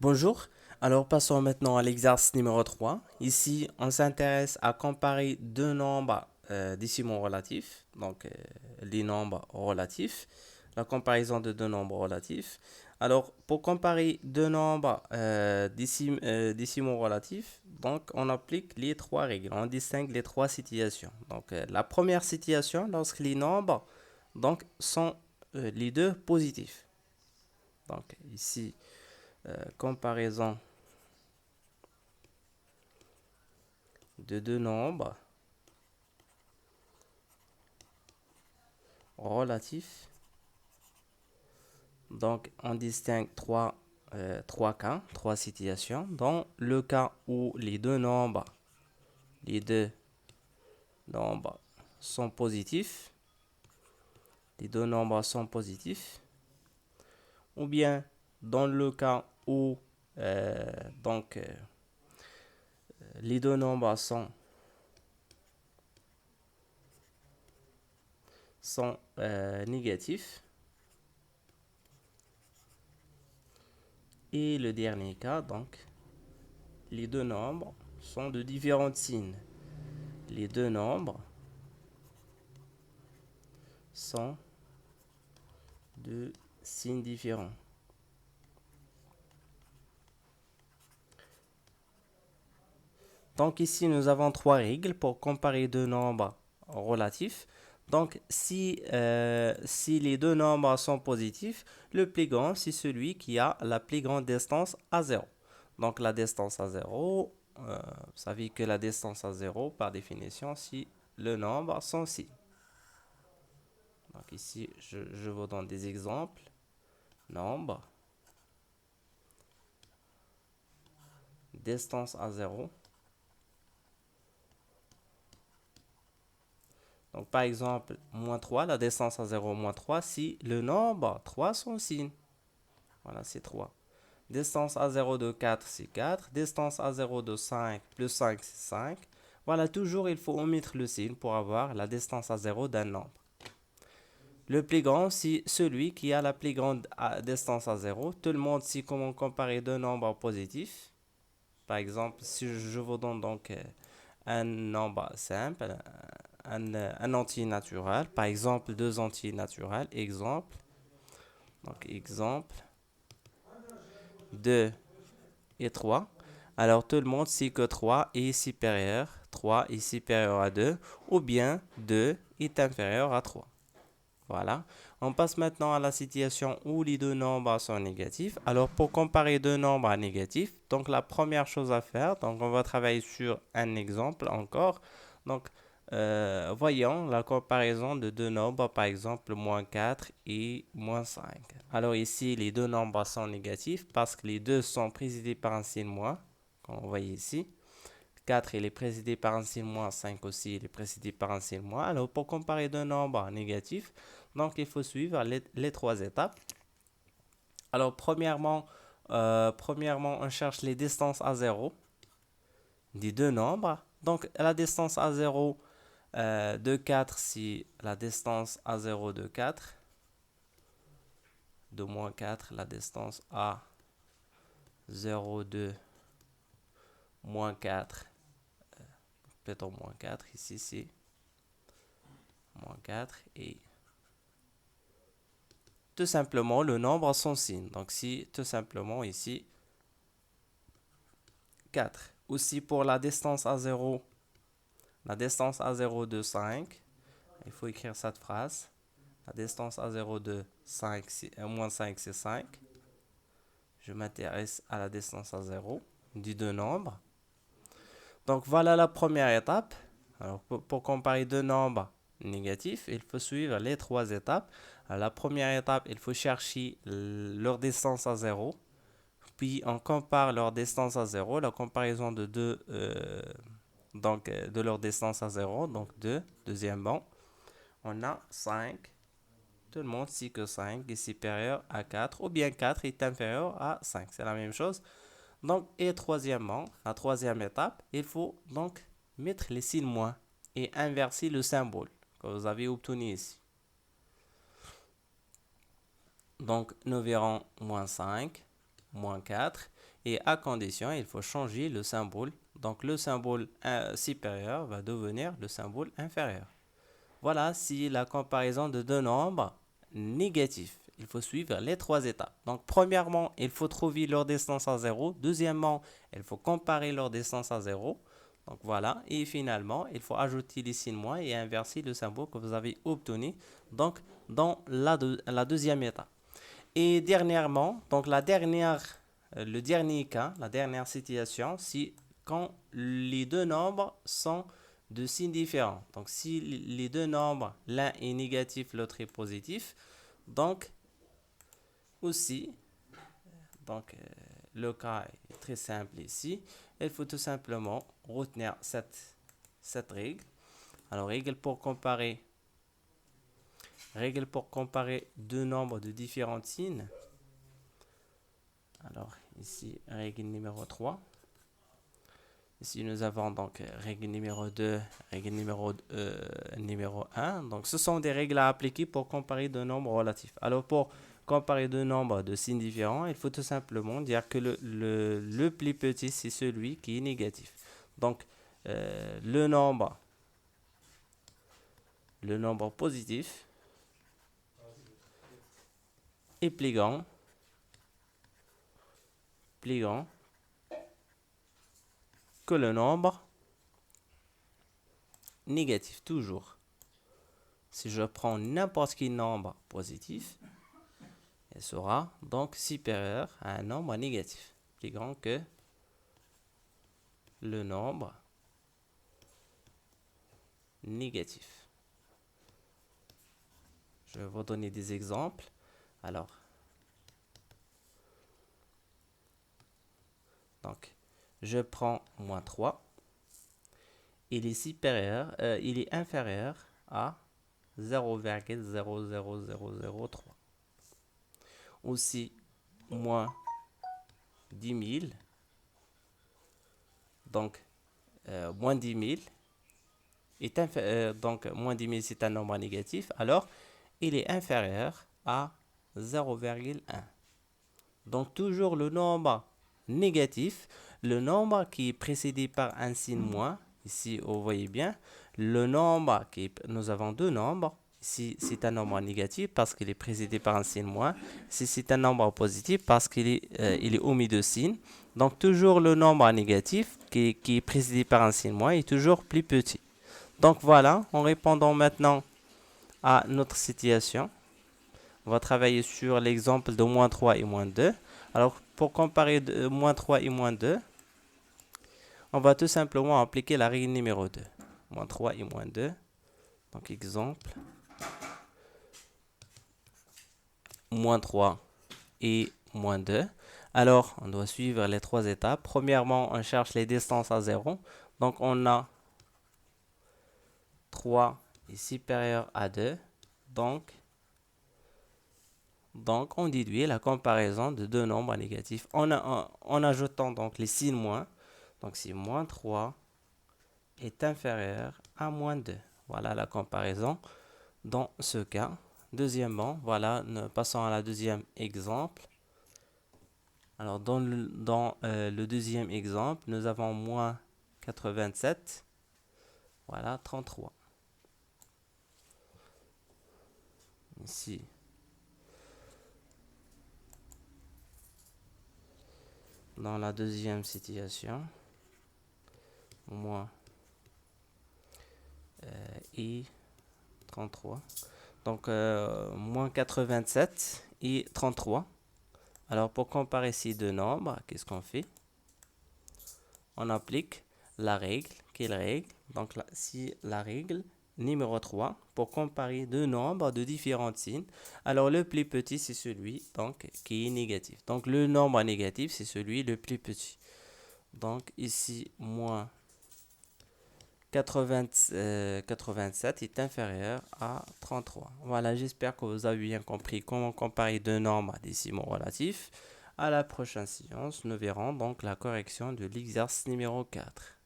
Bonjour, alors passons maintenant à l'exercice numéro 3. Ici, on s'intéresse à comparer deux nombres décimaux relatifs, donc les nombres relatifs, la comparaison de deux nombres relatifs. Alors, pour comparer deux nombres décimaux relatifs, donc on applique les trois règles, on distingue les trois situations. Donc, la première situation, lorsque les nombres sont les deux positifs. Donc, ici, comparaison de deux nombres relatifs. Donc, on distingue trois cas, trois situations. Dans le cas où les deux nombres sont positifs, les deux nombres sont positifs, ou bien dans le cas où euh, donc euh, les deux nombres sont négatifs. Et le dernier cas, donc, les deux nombres sont de différents signes. Les deux nombres sont de signes différents. Donc ici, nous avons trois règles pour comparer deux nombres relatifs. Donc si les deux nombres sont positifs, le plus grand, c'est celui qui a la plus grande distance à zéro. Donc la distance à zéro, vous savez que la distance à zéro, par définition, si le nombre sont si. Donc ici, je vous donne des exemples. Nombre, distance à zéro. Donc, par exemple, moins 3, la distance à zéro moins 3, si le nombre 3 son signe. Voilà, c'est 3. Distance à zéro de 4, c'est 4. Distance à zéro de 5, plus 5, c'est 5. Voilà, toujours il faut omettre le signe pour avoir la distance à zéro d'un nombre. Le plus grand, c'est celui qui a la plus grande distance à zéro. Tout le monde sait comment comparer deux nombres positifs. Par exemple, si je vous donne donc un nombre simple, un entier naturel, par exemple deux entiers naturels, exemple 2 et 3. Alors tout le monde sait que 3 est supérieur à 2, ou bien 2 est inférieur à 3. Voilà. On passe maintenant à la situation où les deux nombres sont négatifs. Alors pour comparer deux nombres négatifs, donc la première chose à faire, donc on va travailler sur un exemple encore. Donc voyons la comparaison de deux nombres, par exemple moins 4 et moins 5. Alors ici, les deux nombres sont négatifs parce que les deux sont précédés par un signe moins, comme vous voyez ici. 4 il est précédé par un signe moins, 5 aussi il est précédé par un signe moins. Alors pour comparer deux nombres négatifs, donc il faut suivre les trois étapes. Alors premièrement, on cherche les distances à zéro des deux nombres. Donc la distance à zéro de 4, c'est la distance à zéro de 4. De moins 4, la distance à zéro de moins 4. Plutôt moins 4, ici c'est moins 4. Et tout simplement le nombre son signe. Donc si tout simplement ici 4. Aussi pour la distance à 0 de 5, il faut écrire cette phrase. La distance à 0 de 5, moins 5, c'est 5. Je m'intéresse à la distance à 0 du deux nombres. Donc voilà la première étape. Alors pour comparer deux nombres négatifs, il faut suivre les trois étapes. Alors, la première étape, il faut chercher leur distance à 0. Puis on compare leur distance à 0. La comparaison de deux, de leur distance à 0. Donc 2, deuxièmement. On a 5. Tout le monde sait que 5 est supérieur à 4. Ou bien 4 est inférieur à 5. C'est la même chose. Donc, et troisièmement, la troisième étape, il faut donc mettre les signes moins et inverser le symbole que vous avez obtenu ici. Donc, nous verrons moins 5 moins 4. Et à condition, il faut changer le symbole. Donc le symbole supérieur va devenir le symbole inférieur. Voilà, si la comparaison de deux nombres négatifs. Il faut suivre les trois étapes. Donc, premièrement, il faut trouver leur distance à 0. Deuxièmement, il faut comparer leur distance à 0. Donc, voilà. Et finalement, il faut ajouter les signes moins et inverser le symbole que vous avez obtenu donc, dans la deuxième étape. Et dernièrement, donc le dernier cas, la dernière situation, c'est quand les deux nombres sont de signes différents. Donc, si les deux nombres, l'un est négatif, l'autre est positif, donc aussi, donc le cas est très simple ici. Il faut tout simplement retenir cette règle. Alors, règle pour comparer deux nombres de différents signes. Alors, ici, règle numéro 3. Ici, nous avons donc règle numéro 2, règle numéro 1. Donc, ce sont des règles à appliquer pour comparer deux nombres relatifs. Alors, pour comparer deux nombres de signes différents, il faut tout simplement dire que le plus petit, c'est celui qui est négatif. Donc, le nombre positif est plus grand que le nombre négatif, toujours. Si je prends n'importe quel nombre positif, il sera donc supérieur à un nombre négatif, plus grand que le nombre négatif. Je vais vous donner des exemples. Alors, donc, je prends moins 3. Il est inférieur à 0,00003. Aussi, moins 10 000. Donc, moins 10 000 donc, moins 10 000, c'est un nombre négatif. Alors, il est inférieur à 0,1. Donc, toujours le nombre négatif, le nombre qui est précédé par un signe moins. Ici, vous voyez bien, nous avons deux nombres. Ici, c'est un nombre négatif parce qu'il est précédé par un signe moins. Ici, c'est un nombre positif parce qu'il est omis de signe. Donc, toujours le nombre négatif qui est précédé par un signe moins est toujours plus petit. Donc, voilà, en répondant maintenant à notre situation, on va travailler sur l'exemple de moins 3 et moins 2. Alors, pour comparer moins 3 et moins 2, on va tout simplement appliquer la règle numéro 2. Moins 3 et moins 2. Donc, exemple. Moins 3 et moins 2. Alors, on doit suivre les trois étapes. Premièrement, on cherche les distances à 0. Donc, on a 3 est supérieur à 2. Donc, on déduit la comparaison de deux nombres négatifs en ajoutant donc les signes moins. Donc, si moins 3 est inférieur à moins 2. Voilà la comparaison dans ce cas. Deuxièmement, voilà, passons à la deuxième exemple. Alors, dans le deuxième exemple, nous avons moins 87. Voilà, 33. Ici. Dans la deuxième situation, moins et 33. Donc, moins 87 et 33. Alors, pour comparer ces deux nombres, qu'est-ce qu'on fait? On applique la règle. Quelle règle? Donc, si la règle numéro 3, pour comparer deux nombres de différents signes. Alors, le plus petit, c'est celui donc, qui est négatif. Donc, le nombre négatif, c'est celui le plus petit. Donc, ici, moins 87 est inférieur à 33. Voilà, j'espère que vous avez bien compris comment comparer deux nombres décimaux relatifs. À la prochaine séance, nous verrons donc la correction de l'exercice numéro 4.